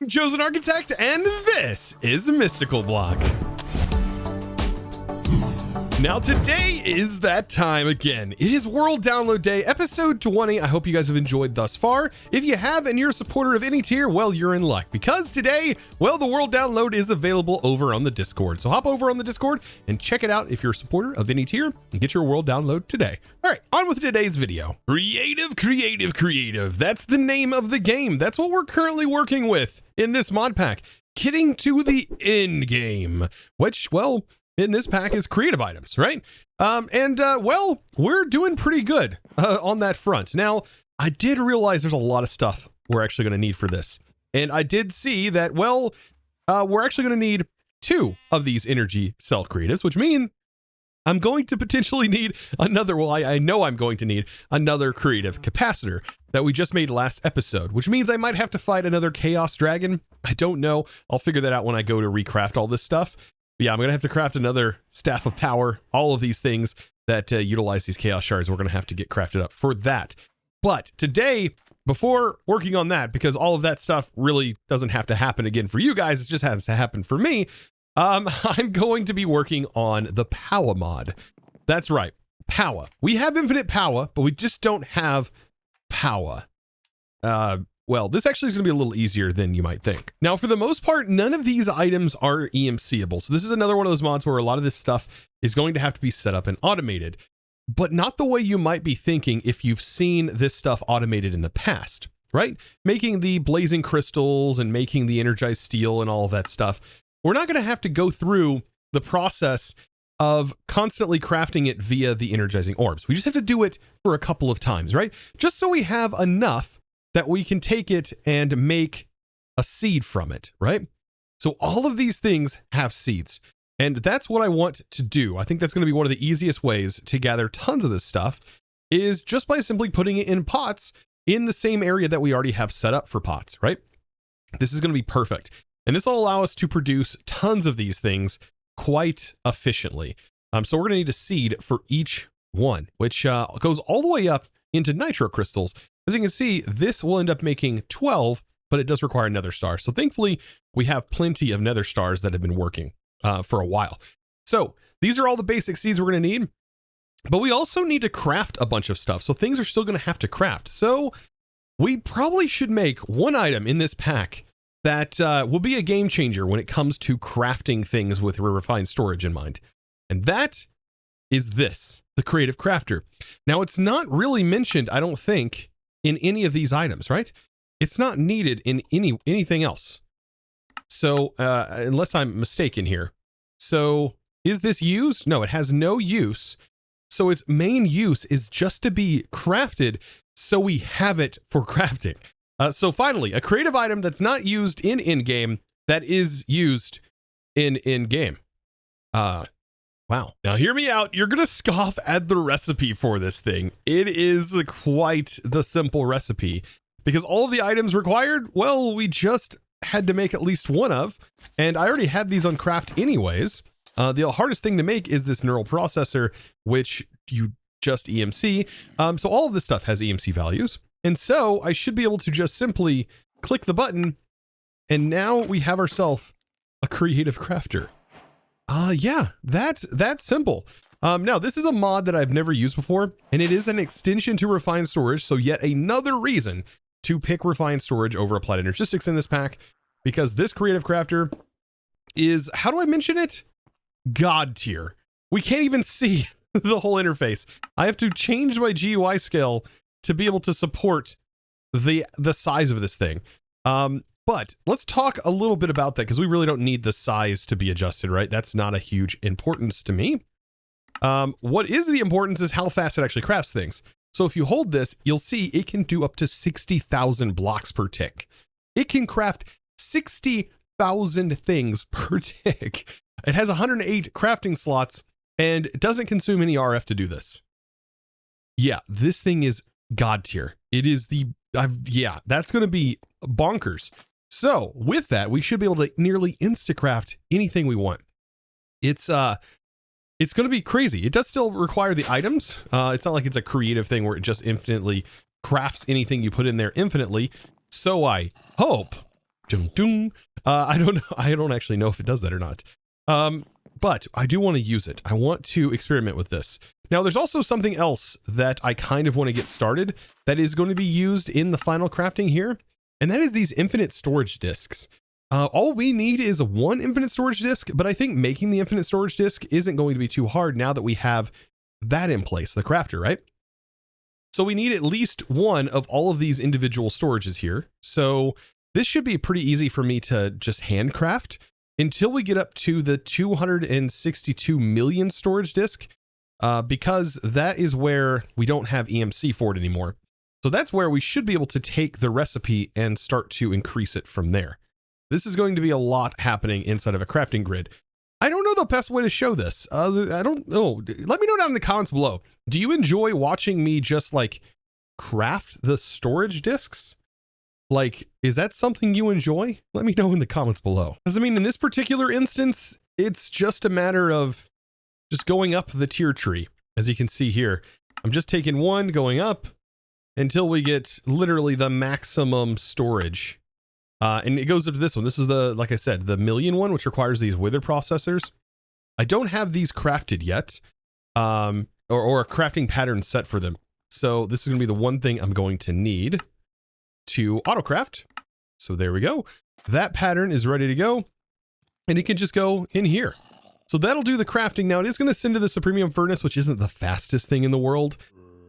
I'm ChosenArchitect, and this is Mystical Block. Now today is that time again. It is World Download Day, episode 20. I hope you guys have enjoyed thus far. If you have and you're a supporter of any tier, well, you're in luck, because today, well, the World Download is available over on the Discord. So hop over on the Discord and check it out if you're a supporter of any tier and get your World Download today. All right, on with today's video. Creative. That's the name of the game. That's what we're currently working with in this mod pack. Getting to the end game, which, well, in this pack is creative items, right? Well, we're doing pretty good on that front. Now, I did realize there's a lot of stuff we're actually going to need for this. And I did see that, well, we're actually going to need 2 of these energy cell creatives, which mean I'm going to potentially need another, well, I know I'm going to need another creative capacitor that we just made last episode, which means I might have to fight another chaos dragon. I don't know. I'll figure that out when I go to recraft all this stuff. But yeah, I'm going to have to craft another staff of power, all of these things that utilize these chaos shards. We're going to have to get crafted up for that. But today, before working on that, because all of that stuff really doesn't have to happen again for you guys, it just has to happen for me, I'm going to be working on the Powah mod. That's right, Powah. We have infinite Powah, but we just don't have Powah. Well, this actually is going to be a little easier than you might think. Now, for the most part, none of these items are EMC-able. So this is another one of those mods where a lot of this stuff is going to have to be set up and automated, but not the way you might be thinking if you've seen this stuff automated in the past, right? Making the blazing crystals and making the energized steel and all of that stuff. We're not going to have to go through the process of constantly crafting it via the energizing orbs. We just have to do it for a couple of times, right? Just so we have enough that we can take it and make a seed from it, right? So all of these things have seeds, and that's what I want to do. I think that's going to be one of the easiest ways to gather tons of this stuff is just by simply putting it in pots in the same area that we already have set up for pots, right? This is going to be perfect. And this will allow us to produce tons of these things quite efficiently. So we're going to need a seed for each one, which goes all the way up into nitro crystals. As you can see, this will end up making 12, but it does require nether stars. So thankfully, we have plenty of nether stars that have been working for a while. So these are all the basic seeds we're going to need, but we also need to craft a bunch of stuff. So things are still going to have to craft. So we probably should make one item in this pack that will be a game changer when it comes to crafting things with refined storage in mind. And that is this, the Creative Crafter. Now, it's not really mentioned, I don't think, in any of these items, right? It's not needed in anything else. So, unless I'm mistaken here. So, is this used? No, it has no use. So its main use is just to be crafted so we have it for crafting. So finally, a creative item that's not used in in-game that is used in in-game. Wow. Now hear me out. You're going to scoff at the recipe for this thing. It is quite the simple recipe because all of the items required, well, we just had to make at least one of, and I already had these on craft anyways. The hardest thing to make is this neural processor, which you just EMC. So all of this stuff has EMC values. And so I should be able to just simply click the button, and now we have ourselves a creative crafter. Yeah, that's simple. Now this is a mod that I've never used before, and it is an extension to refined storage. So yet another reason to pick refined storage over applied energistics in this pack, because this creative crafter is, how do I mention it? God tier. We can't even see the whole interface. I have to change my GUI scale to be able to support the size of this thing. But let's talk a little bit about that because we really don't need the size to be adjusted, right? That's not a huge importance to me. What is the importance is how fast it actually crafts things. So if you hold this, you'll see it can do up to 60,000 blocks per tick. It can craft 60,000 things per tick. It has 108 crafting slots and it doesn't consume any RF to do this. Yeah, this thing is God tier. It is yeah, that's going to be bonkers. So with that, we should be able to nearly instacraft anything we want. It's going to be crazy. It does still require the items. It's not like it's a creative thing where it just infinitely crafts anything you put in there infinitely. So I hope Dun, dun. I don't know. I don't actually know if it does that or not. But I do want to use it. I want to experiment with this. Now, there's also something else that I kind of want to get started that is going to be used in the final crafting here, and that is these infinite storage disks. All we need is one infinite storage disk, but I think making the infinite storage disk isn't going to be too hard now that we have that in place, the crafter, right? So we need at least one of all of these individual storages here. So this should be pretty easy for me to just handcraft until we get up to the 262 million storage disk, because that is where we don't have EMC for it anymore. So that's where we should be able to take the recipe and start to increase it from there. This is going to be a lot happening inside of a crafting grid. I don't know the best way to show this. I don't know. Let me know down in the comments below. Do you enjoy watching me just like craft the storage disks? Like, is that something you enjoy? Let me know in the comments below. Because I mean, in this particular instance, it's just a matter of just going up the tier tree. As you can see here, I'm just taking one, going up until we get literally the maximum storage. And it goes up to this one. This is the, like I said, the million one, which requires these wither processors. I don't have these crafted yet, or a crafting pattern set for them. So this is going to be the one thing I'm going to need to autocraft. So there we go. That pattern is ready to go, and it can just go in here. So that'll do the crafting. Now it is going to send to the Supremium Furnace, which isn't the fastest thing in the world.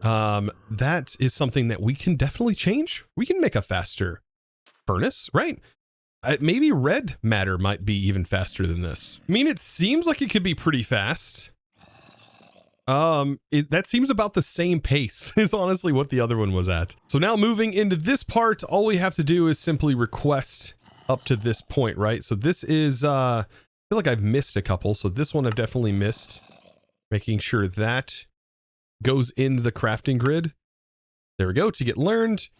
That is something that we can definitely change. We can make a faster furnace, right? Maybe red matter might be even faster than this. I mean, it seems like it could be pretty fast. That seems about the same pace is honestly what the other one was at. So now moving into this part, all we have to do is simply request up to this point, right? So this is, I feel like I've missed a couple. So this one I've definitely missed, making sure that goes in the crafting grid. There we go, to get learned.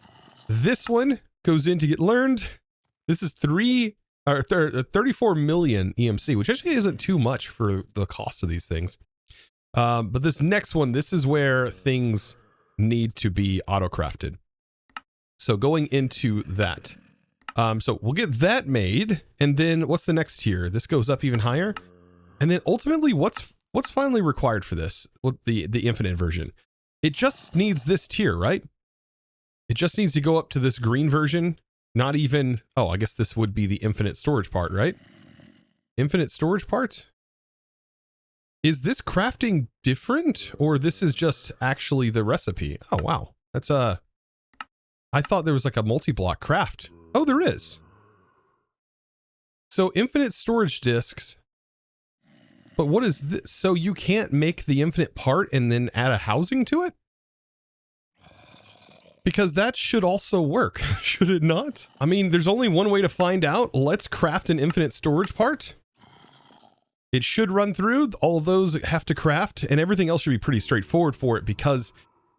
This one goes in to get learned. This is 34 million EMC, which actually isn't too much for the cost of these things. But this next one, this is where things need to be auto-crafted. So going into that. So we'll get that made, and then what's the next tier? This goes up even higher. And then ultimately, what's finally required for this? What the infinite version? It just needs this tier, right? It just needs to go up to this green version. Not even, oh, I guess this would be the infinite storage part, right? Infinite storage part? Is this crafting different, or this is just actually the recipe? Oh, wow. That's I thought there was like a multi-block craft. Oh, there is. So infinite storage disks. But what is this? So you can't make the infinite part and then add a housing to it? Because that should also work, should it not? I mean, there's only one way to find out. Let's craft an infinite storage part. It should run through. All of those have to craft, and everything else should be pretty straightforward for it because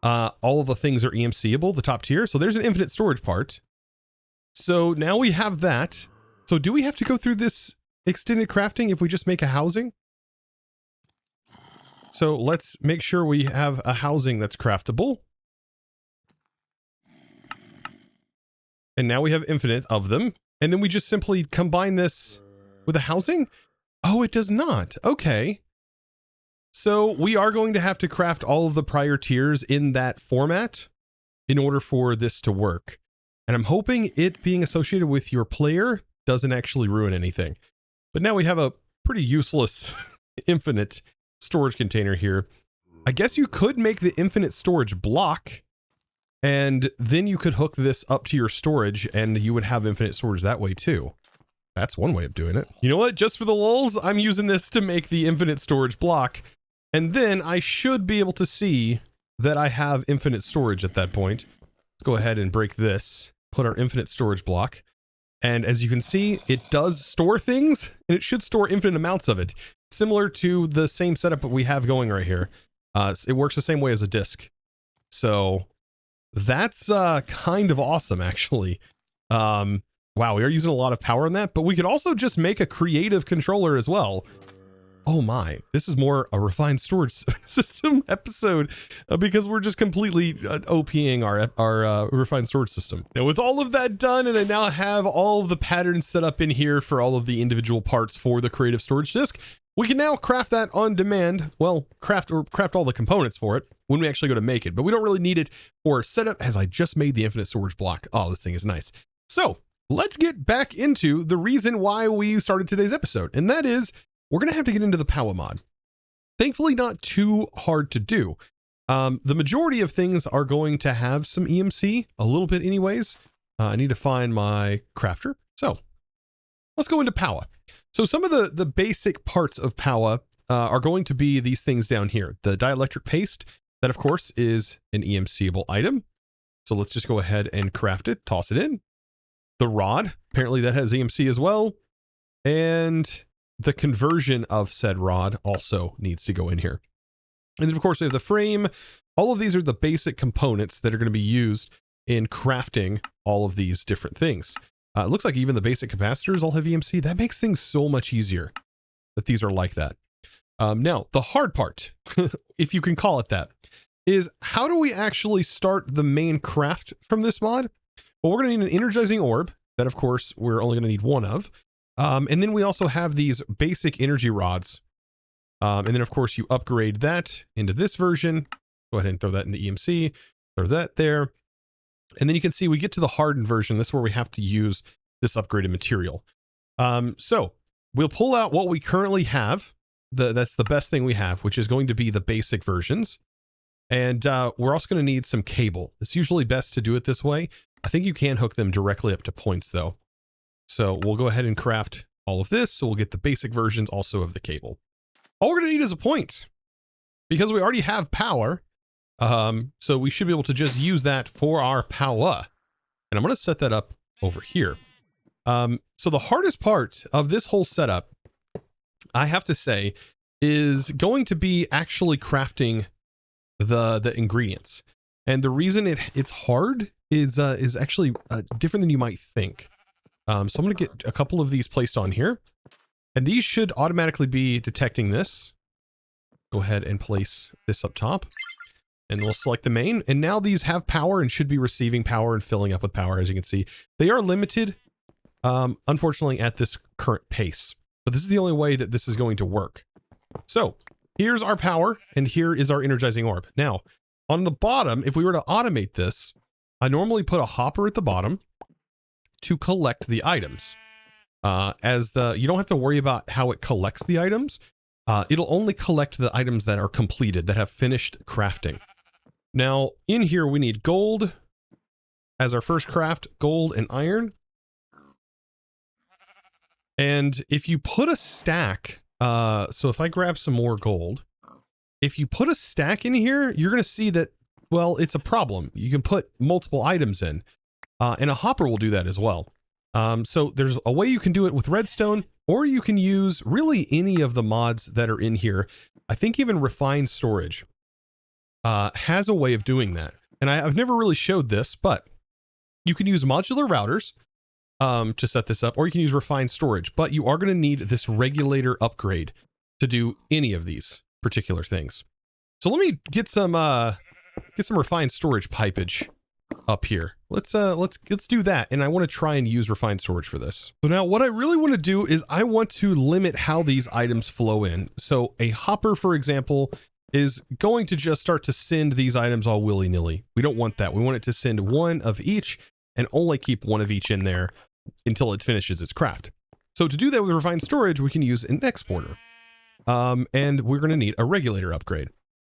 all of the things are EMCable, the top tier. So there's an infinite storage part. So now we have that. So do we have to go through this extended crafting if we just make a housing? So let's make sure we have a housing that's craftable. And now we have infinite of them. And then we just simply combine this with a housing? Oh, it does not. Okay. So we are going to have to craft all of the prior tiers in that format in order for this to work. And I'm hoping it being associated with your player doesn't actually ruin anything. But now we have a pretty useless infinite storage container here. I guess you could make the infinite storage block, and then you could hook this up to your storage and you would have infinite storage that way too. That's one way of doing it. You know what? Just for the lulz, I'm using this to make the infinite storage block. And then I should be able to see that I have infinite storage at that point. Let's go ahead and break this, put our infinite storage block. And as you can see, it does store things, and it should store infinite amounts of it. Similar to the same setup that we have going right here. It works the same way as a disk. So that's kind of awesome, actually. Wow, we are using a lot of power on that, but we could also just make a creative controller as well. oh my, this is more a refined storage system episode because we're just completely OPing our refined storage system. Now with all of that done, and I now have all of the patterns set up in here for all of the individual parts for the creative storage disk, we can now craft that on demand. Well, craft all the components for it when we actually go to make it, but we don't really need it for setup as I just made the infinite storage block. Oh, this thing is nice. So let's get back into the reason why we started today's episode, and that is we're going to have to get into the Powah mod. Thankfully, not too hard to do. The majority of things are going to have some EMC, a little bit anyways. I need to find my crafter. So let's go into Powah. So some of the basic parts of Powah are going to be these things down here. The dielectric paste, that of course is an EMCable item. So let's just go ahead and craft it, toss it in. The rod, apparently that has EMC as well. And the conversion of said rod also needs to go in here. And then of course we have the frame. All of these are the basic components that are going to be used in crafting all of these different things. It looks like even the basic capacitors all have EMC. That makes things so much easier that these are like that. Now, the hard part, if you can call it that, is how do we actually start the main craft from this mod? Well, we're going to need an energizing orb that, of course, we're only going to need one of. And then we also have these basic energy rods. And then, of course, you upgrade that into this version. Go ahead and throw that in the EMC, throw that there. And then you can see we get to the hardened version. This is where we have to use this upgraded material. So we'll pull out what we currently have. That's the best thing we have, which is going to be the basic versions. And we're also going to need some cable. It's usually best to do it this way. I think you can hook them directly up to points though. So we'll go ahead and craft all of this. So we'll get the basic versions also of the cable. All we're going to need is a point because we already have power. So we should be able to just use that for our Powah. And I'm going to set that up over here. So the hardest part of this whole setup, I have to say, is going to be actually crafting the ingredients. And the reason it's hard is actually different than you might think. So I'm going to get a couple of these placed on here, and these should automatically be detecting this. Go ahead and place this up top, and we'll select the main. And now these have power and should be receiving power and filling up with power. As you can see, they are limited, unfortunately, at this current pace, but this is the only way that this is going to work. So here's our power, and here is our energizing orb. Now, on the bottom, if we were to automate this, I normally put a hopper at the bottom to collect the items. You don't have to worry about how it collects the items. It'll only collect the items that are completed, that have finished crafting. Now, in here, we need gold as our first craft, gold and iron. And if you put a stack, so if I grab some more gold, if you put a stack in here, you're going to see that, well, it's a problem. You can put multiple items in, and a hopper will do that as well. So there's a way you can do it with redstone, or you can use really any of the mods that are in here. I think even refined storage has a way of doing that. And I've never really showed this, but you can use modular routers to set this up, or you can use refined storage, but you are going to need this regulator upgrade to do any of these particular things. So let me get some refined storage pipage up here. Let's do that. And I want to try and use refined storage for this. So now what I really want to do is I want to limit how these items flow in. So a hopper, for example, is going to just start to send these items all willy-nilly. We don't want that. We want it to send one of each and only keep one of each in there until it finishes its craft. So to do that with refined storage, we can use an exporter. And we're going to need a regulator upgrade.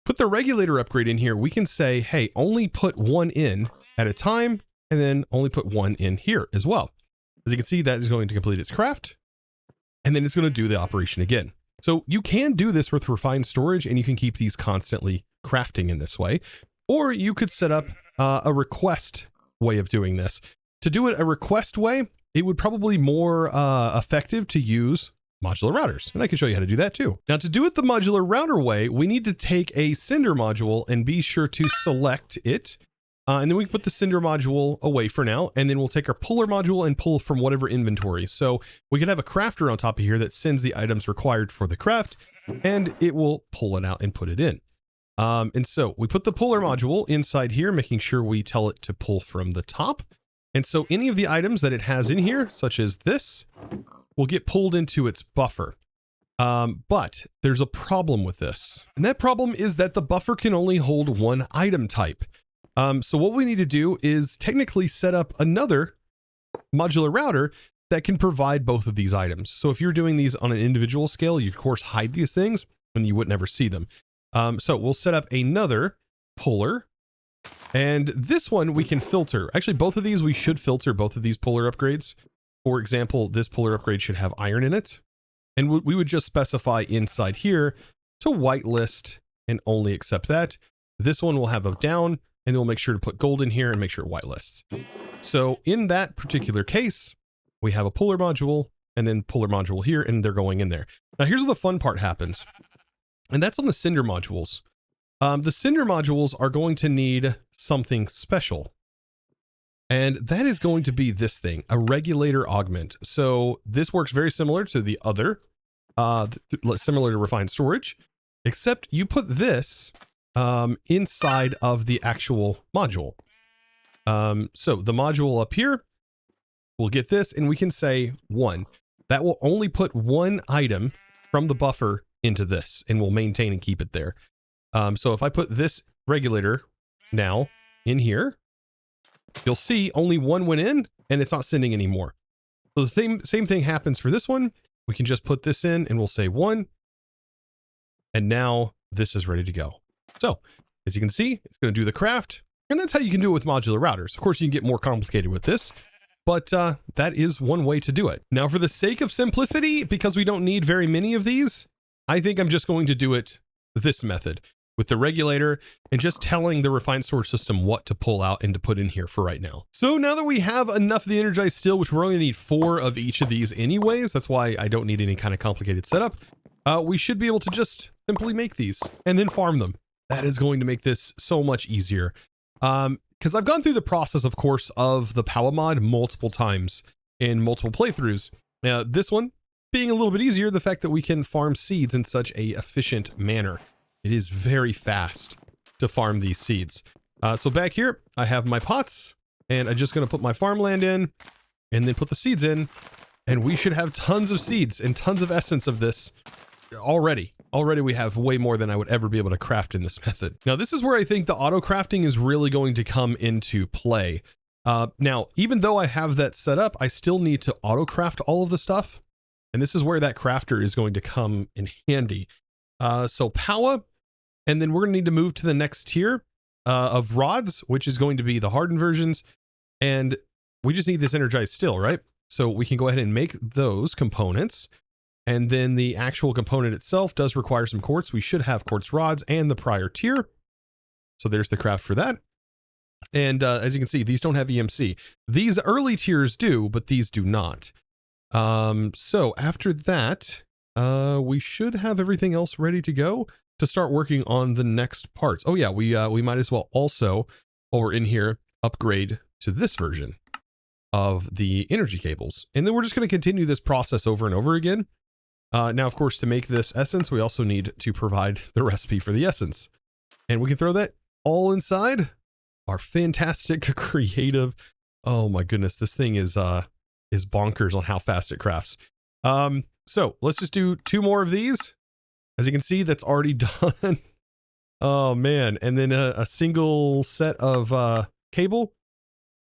Put the regulator upgrade in here. We can say, hey, only put one in at a time, and then only put one in here as well. As you can see, that is going to complete its craft, and then it's going to do the operation again. So you can do this with refined storage, and you can keep these constantly crafting in this way. Or you could set up a request way of doing this. To do it a request way, it would probably be more effective to use modular routers. And I can show you how to do that too. Now, to do it the modular router way, we need to take a cinder module and be sure to select it. And then we can put the cinder module away for now. And then we'll take our puller module and pull from whatever inventory. So we can have a crafter on top of here that sends the items required for the craft. and it will pull it out and put it in. And so we put the puller module inside here, making sure we tell it to pull from the top. And so any of the items that it has in here, such as this, will get pulled into its buffer. But there's a problem with this. And that problem is that the buffer can only hold one item type. So what we need to do is technically set up another modular router that can provide both of these items. So if you're doing these on an individual scale, you of course hide these things and you would never see them. So we'll set up another puller, and this one we can filter. Actually, both of these, we should filter both of these puller upgrades. For example, this puller upgrade should have iron in it. And we would just specify inside here to whitelist and only accept that. This one will have a down, and we'll make sure to put gold in here and make sure it whitelists. So in that particular case, we have a puller module and then puller module here, and they're going in there. Now here's where the fun part happens. And that's on the cinder modules. The cinder modules are going to need something special. And that is going to be this thing, a regulator augment. So this works very similar to the other, similar to refined storage, except you put this inside of the actual module. So the module up here will get this, and we can say 1. That will only put one item from the buffer into this, and we'll maintain and keep it there. So if I put this regulator now in here, you'll see only one went in and it's not sending anymore. So the same thing happens for this one. We can just put this in and we'll say 1. And now this is ready to go. So as you can see, it's going to do the craft, and that's how you can do it with modular routers. Of course, you can get more complicated with this, but that is one way to do it. Now, for the sake of simplicity, because we don't need very many of these, I think I'm just going to do it this method with the regulator and just telling the refined storage system what to pull out and to put in here for right now. So now that we have enough of the energized steel, which we're only gonna need 4 of each of these anyways, that's why I don't need any kind of complicated setup, we should be able to just simply make these and then farm them. That is going to make this so much easier. Because I've gone through the process, of course, of the Powah mod multiple times in multiple playthroughs. This one being a little bit easier, the fact that we can farm seeds in such a efficient manner. It is very fast to farm these seeds. So back here, I have my pots, and I'm just going to put my farmland in and then put the seeds in, and we should have tons of seeds and tons of essence of this already. Already we have way more than I would ever be able to craft in this method. Now, this is where I think the auto crafting is really going to come into play. Now, even though I have that set up, I still need to auto craft all of the stuff. And this is where that crafter is going to come in handy. So Powah, and then we're going to need to move to the next tier of rods, which is going to be the hardened versions. And we just need this energized steel, right? So we can go ahead and make those components. And then the actual component itself does require some quartz. We should have quartz rods and the prior tier. So there's the craft for that. And as you can see, these don't have EMC. These early tiers do, but these do not. So after that, we should have everything else ready to go to start working on the next parts. Oh yeah, we might as well also, while we're in here, upgrade to this version of the energy cables. And then we're just going to continue this process over and over again. Now, of course, to make this essence, we also need to provide the recipe for the essence. And we can throw that all inside our fantastic, creative. Oh my goodness, this thing is bonkers on how fast it crafts. So let's just do 2 more of these. As you can see, that's already done. Oh man. And then a single set of cable.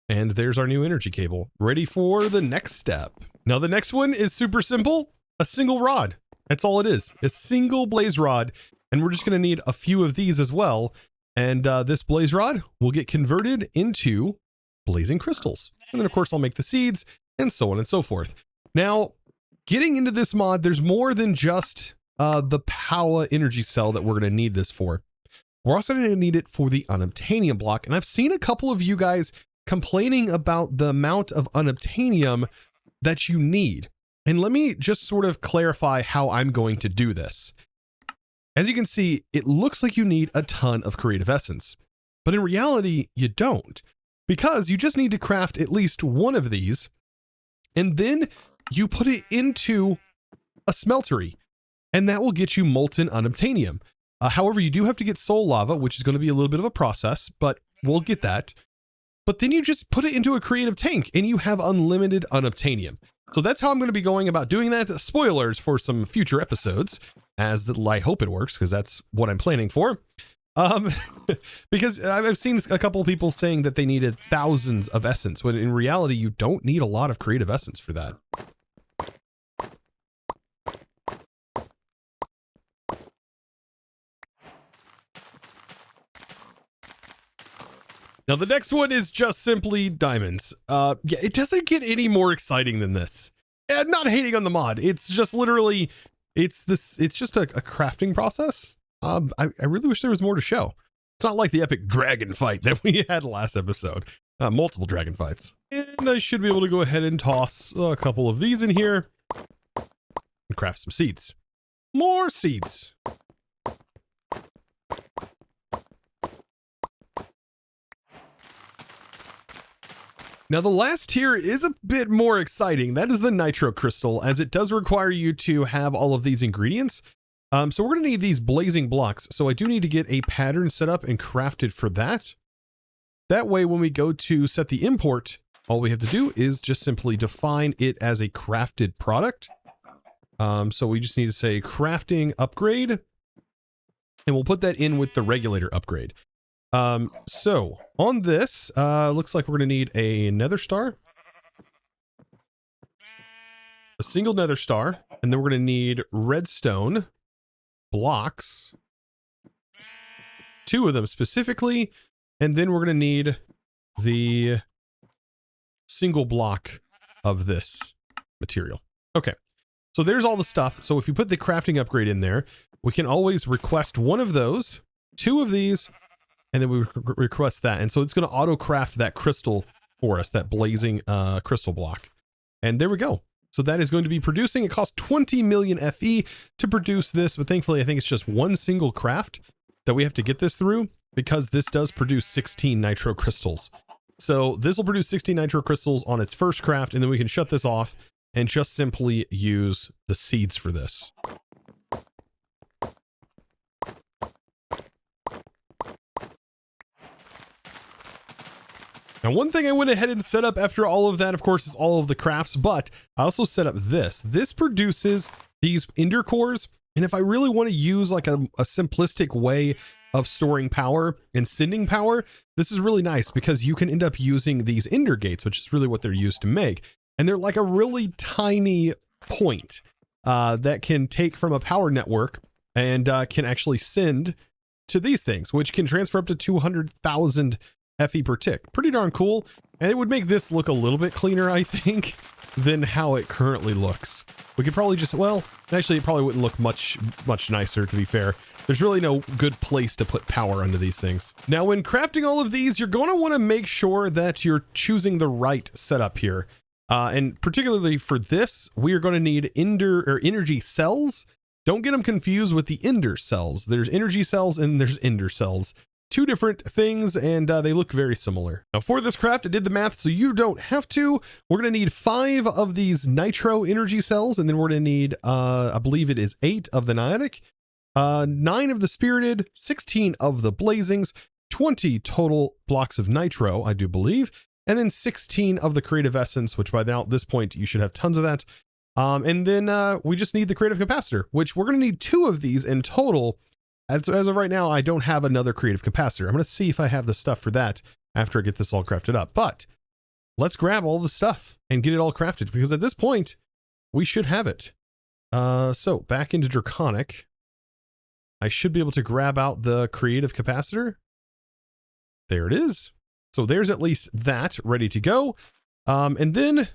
And there's our new energy cable, ready for the next step. Now, the next one is super simple. A single rod. That's all it is. A single blaze rod. And we're just going to need a few of these as well. And this blaze rod will get converted into blazing crystals. And then, of course, I'll make the seeds and so on and so forth. Now, getting into this mod, there's more than just the Powah energy cell that we're going to need this for. We're also going to need it for the Unobtainium block. And I've seen a couple of you guys complaining about the amount of Unobtainium that you need. And let me just sort of clarify how I'm going to do this. As you can see, it looks like you need a ton of creative essence, but in reality, you don't, because you just need to craft at least one of these, and then you put it into a smeltery. and that will get you molten unobtainium. However, you do have to get soul lava, which is going to be a little bit of a process, but we'll get that. But then you just put it into a creative tank and you have unlimited unobtainium. So that's how I'm going to be going about doing that. Spoilers for some future episodes, as I hope it works, because that's what I'm planning for. Because I've seen a couple of people saying that they needed thousands of essence, when in reality, you don't need a lot of creative essence for that. Now, the next one is just simply diamonds. Yeah, it doesn't get any more exciting than this. And not hating on the mod. It's just literally, it's just a crafting process. I really wish there was more to show. It's not like the epic dragon fight that we had last episode. Multiple dragon fights. And I should be able to go ahead and toss a couple of these in here and craft some seeds. More seeds. Now, the last tier is a bit more exciting. That is the nitro crystal, as it does require you to have all of these ingredients. So we're going to need these blazing blocks. So I do need to get a pattern set up and crafted for that. That way, when we go to set the import, all we have to do is just simply define it as a crafted product. So we just need to say crafting upgrade, and we'll put that in with the regulator upgrade. So on this, looks like we're going to need a nether star, a single nether star, and then we're going to need redstone blocks, 2 of them specifically, and then we're going to need the single block of this material. Okay, so there's all the stuff. So if you put the crafting upgrade in there, we can always request 1 of those, 2 of these, and then we request that. And so it's going to auto craft that crystal for us, that blazing crystal block. And there we go. So that is going to be producing. It costs 20 million FE to produce this, but thankfully I think it's just 1 single craft that we have to get this through, because this does produce 16 nitro crystals. So this will produce 16 nitro crystals on its first craft, and then we can shut this off and just simply use the seeds for this. Now, one thing I went ahead and set up after all of that, of course, is all of the crafts, but I also set up this. This produces these ender cores, and if I really want to use like a simplistic way of storing power and sending power, this is really nice, because you can end up using these ender gates, which is really what they're used to make. And they're like a really tiny point that can take from a power network and can actually send to these things, which can transfer up to 200,000 FE per tick. Pretty darn cool. And it would make this look a little bit cleaner, I think, than how it currently looks. We could probably just, well, actually it probably wouldn't look much nicer, to be fair. There's really no good place to put power into these things. Now, when crafting all of these, you're going to want to make sure that you're choosing the right setup here. And particularly for this, we are going to need energy cells. Don't get them confused with the ender cells. There's energy cells and there's ender cells. 2 different things, and they look very similar. Now, for this craft, I did the math, so you don't have to. We're going to need 5 of these nitro energy cells, and then we're going to need, I believe it is 8 of the niotic, 9 of the spirited, 16 of the blazings, 20 total blocks of nitro, I do believe, and then 16 of the creative essence, which by now, at this point, you should have tons of that. And then we just need the creative capacitor, which we're going to need 2 of these in total. As of right now, I don't have another creative capacitor. I'm going to see if I have the stuff for that after I get this all crafted up. But let's grab all the stuff and get it all crafted, because at this point, we should have it. So back into draconic. I should be able to grab out the creative capacitor. There it is. So there's at least that ready to go. And then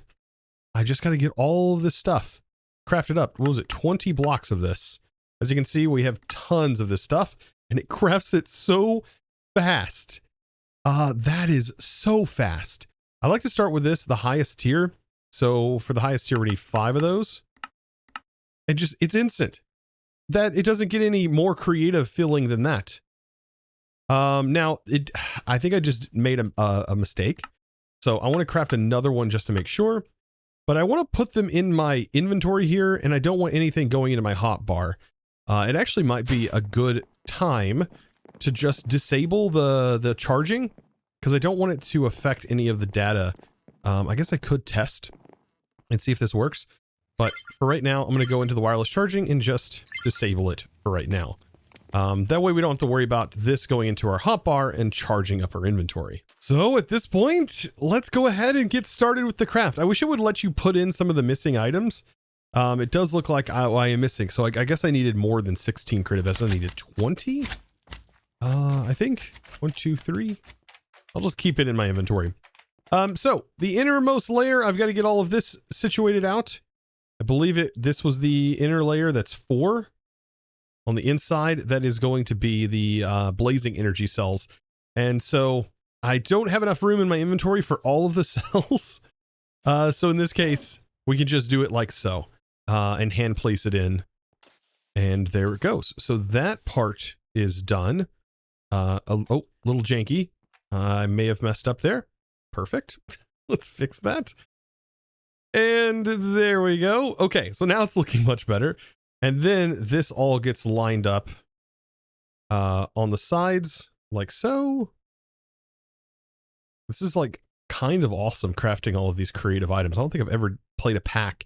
I just got to get all of this stuff crafted up. What was it? 20 blocks of this. As you can see, we have tons of this stuff, and it crafts it so fast. That is so fast. I like to start with this, the highest tier. So for the highest tier, we need 5 of those. And just, it's instant. That it doesn't get any more creative feeling than that. Now, I think I just made a mistake. So I want to craft another one just to make sure. but I want to put them in my inventory here, and I don't want anything going into my hotbar. It actually might be a good time to just disable the charging, because I don't want it to affect any of the data. I guess I could test and see if this works, but for right now, I'm going to go into the wireless charging and just disable it for right now. That way we don't have to worry about this going into our hotbar and charging up our inventory. So at this point, let's go ahead and get started with the craft. I wish it would let you put in some of the missing items. It does look like I am missing. So I guess I needed more than 16 creative essence. I needed 20. I think 1, 2, 3. I'll just keep it in my inventory. So the innermost layer, I've got to get all of this situated out. I believe this was the inner layer. That's 4. On the inside, that is going to be the blazing energy cells. And so I don't have enough room in my inventory for all of the cells. So in this case, we can just do it like so, and hand place it in. And there it goes. So that part is done. Oh, little janky. I may have messed up there. Perfect. Let's fix that. And there we go. Okay, so now it's looking much better. And then this all gets lined up on the sides like so. This is like kind of awesome crafting all of these creative items. I don't think I've ever played a pack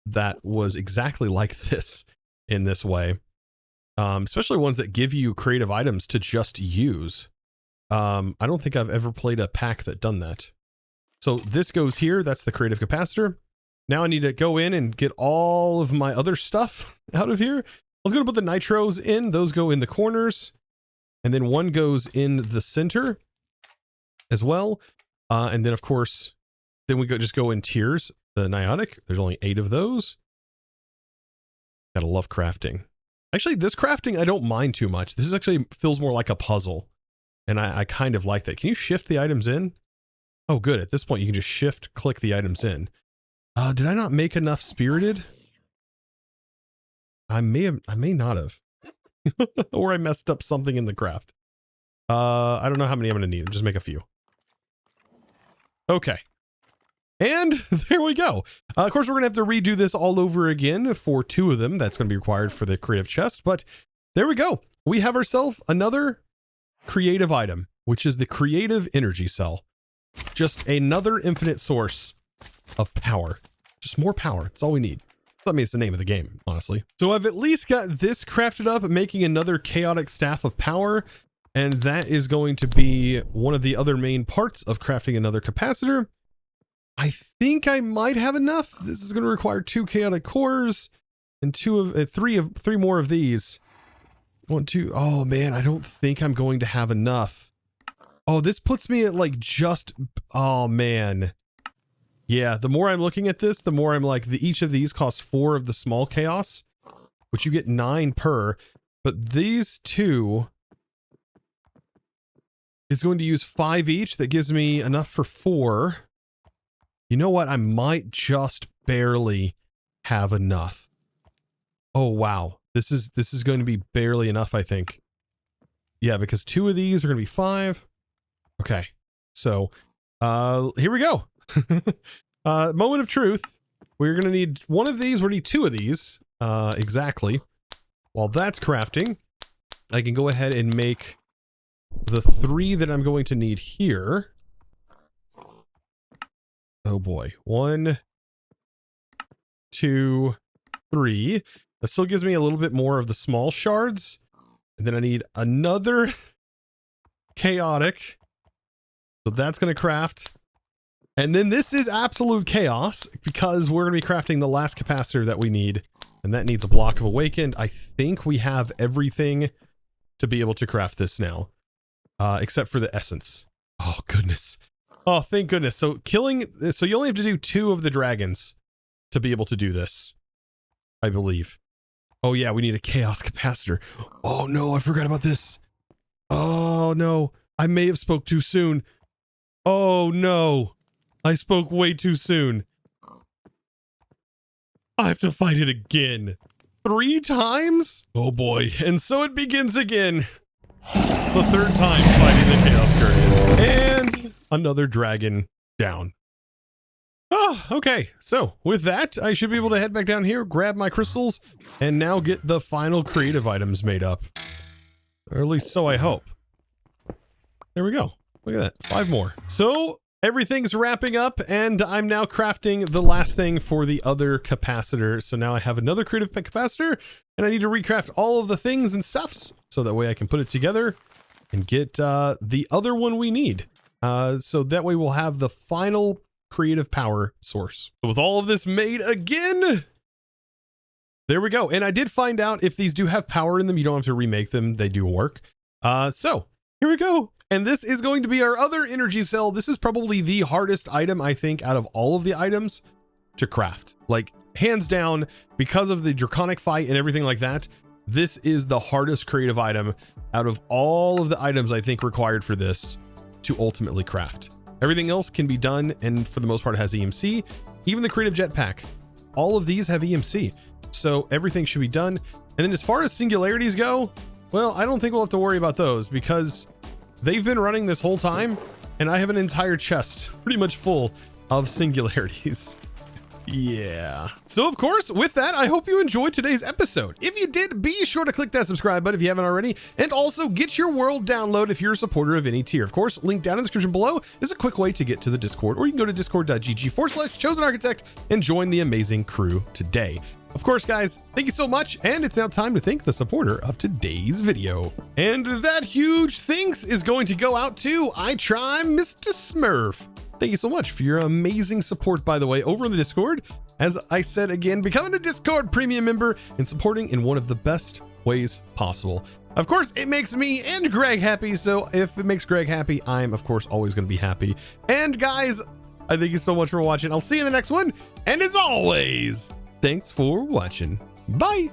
that was exactly like this in this way. Especially ones that give you creative items to just use. I don't think I've ever played a pack that done that. So this goes here. That's the creative capacitor. Now I need to go in and get all of my other stuff out of here. I was going to put the nitros in. Those go in the corners. And then one goes in the center as well. And then, of course, then we just go in tiers. The niotic, there's only 8 of those. Gotta love crafting. Actually, this crafting, I don't mind too much. This is actually feels more like a puzzle. And I kind of like that. Can you shift the items in? Oh, good. At this point, you can just click the items in. Did I not make enough spirited? I may not have. Or I messed up something in the craft. I don't know how many I'm going to need. Just make a few. Okay. And there we go. Of course, we're going to have to redo this all over again for 2 of them. That's going to be required for the creative chest. But there we go. We have ourselves another creative item, which is the creative energy cell. Just another infinite source of power. Just more power. That's all we need. I mean, it's the name of the game, honestly. So I've at least got this crafted up, making another chaotic staff of power. And that is going to be one of the other main parts of crafting another capacitor. I think I might have enough. This is going to require 2 chaotic cores and 3 more of these. 1, 2. Oh man, I don't think I'm going to have enough. Oh, this puts me at like just, oh man. Yeah, the more I'm looking at this, the more I'm like, each of these costs 4 of the small chaos, which you get 9 per, but these 2 is going to use 5 each. That gives me enough for 4. You know what? I might just barely have enough. Oh, wow. This is going to be barely enough, I think. Yeah, because 2 of these are going to be 5. Okay. So, here we go. Moment of truth. We're going to need 1 of these. We're going to need 2 of these. Exactly. While that's crafting, I can go ahead and make the 3 that I'm going to need here. Oh boy. 1, 2, 3. That still gives me a little bit more of the small shards. And then I need another chaotic. So that's going to craft. And then this is absolute chaos because we're going to be crafting the last capacitor that we need. And that needs a block of awakened. I think we have everything to be able to craft this now. Except for the essence. Oh, goodness. Oh, thank goodness. So so you only have to do 2 of the dragons to be able to do this, I believe. Oh yeah, we need a chaos capacitor. Oh no, I forgot about this. Oh no, I may have spoke too soon. Oh no, I spoke way too soon. I have to fight it again. 3 times? Oh boy, and so it begins again. The 3rd time fighting the Chaos Guardian. And another dragon down. Oh, okay. So with that, I should be able to head back down here, grab my crystals, and now get the final creative items made up. Or at least so I hope. There we go. Look at that. 5 more. So everything's wrapping up, and I'm now crafting the last thing for the other capacitor. So now I have another creative capacitor, and I need to recraft all of the things and stuffs so that way I can put it together and get the other one we need. So that way we'll have the final creative power source. So with all of this made again, there we go. And I did find out if these do have power in them, you don't have to remake them. They do work. So here we go. And this is going to be our other energy cell. This is probably the hardest item, I think, out of all of the items to craft. Like, hands down, because of the draconic fight and everything like that, this is the hardest creative item out of all of the items I think required for this to ultimately craft. Everything else can be done, and for the most part, it has EMC. Even the creative jetpack, all of these have EMC. So everything should be done. And then as far as singularities go, well, I don't think we'll have to worry about those because they've been running this whole time, and I have an entire chest pretty much full of singularities. Yeah. So of course, with that, I hope you enjoyed today's episode. If you did, be sure to click that subscribe button if you haven't already, and also get your world download if you're a supporter of any tier. Of course, link down in the description below is a quick way to get to the Discord, or you can go to discord.gg/ChosenArchitect and join the amazing crew today. Of course, guys, thank you so much, and it's now time to thank the supporter of today's video. And that huge thanks is going to go out to I Try Mr. Smurf. Thank you so much for your amazing support, by the way, over in the Discord. As I said again, becoming a Discord premium member and supporting in one of the best ways possible. Of course, it makes me and Greg happy, so if it makes Greg happy, I'm, of course, always going to be happy. And guys, I thank you so much for watching. I'll see you in the next one, and as always, thanks for watching. Bye!